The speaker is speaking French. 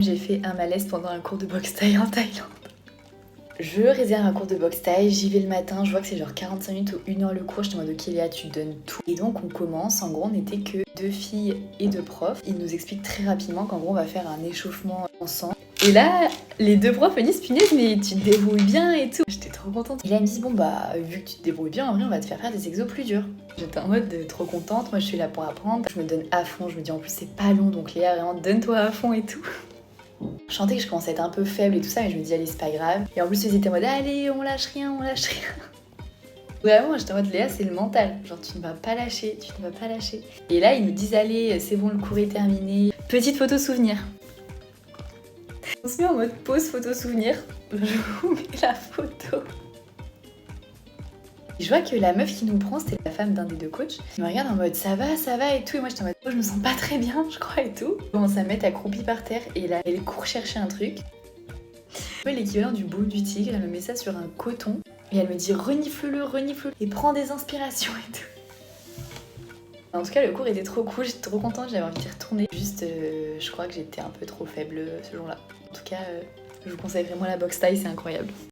J'ai fait un malaise pendant un cours de boxe thaï en Thaïlande. Je réserve un cours de boxe thaï, j'y vais le matin, je vois que c'est genre 45 minutes ou 1 heure le cours, je te demande ok Léa, tu donnes tout. Et donc on commence, en gros on n'était que 2 filles et 2 profs. Ils nous expliquent très rapidement qu'en gros on va faire un échauffement ensemble. Et là, les 2 profs me disent punaise mais tu te débrouilles bien et tout. J'étais trop contente. Et là ils me disent bon bah vu que tu te débrouilles bien, en vrai on va te faire des exos plus durs. J'étais en mode trop contente, moi je suis là pour apprendre. Je me donne à fond, je me dis en plus c'est pas long donc Léa vraiment donne-toi à fond et tout. Je sentais que je commençais à être un peu faible et tout ça, mais je me dis allez c'est pas grave. Et en plus ils étaient en mode allez on lâche rien, on lâche rien. Vraiment j'étais en mode Léa c'est le mental, genre tu ne vas pas lâcher, tu ne vas pas lâcher. Et là ils nous disent allez c'est bon le cours est terminé. Petite photo souvenir. On se met en mode pause photo souvenir, je vous mets la photo. Je vois que la meuf qui nous prend, c'était la femme d'un des 2 coachs. Elle me regarde en mode ça va et tout. Et moi j'étais en mode oh, je me sens pas très bien, je crois et tout. Elle commence à me mettre accroupie par terre et là elle court chercher un truc. L'équivalent du baume du tigre, elle me met ça sur un coton et elle me dit renifle-le et prends des inspirations et tout. En tout cas le cours était trop cool, j'étais trop contente, j'avais envie d'y retourner. Juste je crois que j'étais un peu trop faible ce jour-là. En tout cas je vous conseille vraiment la boxe thaï, c'est incroyable.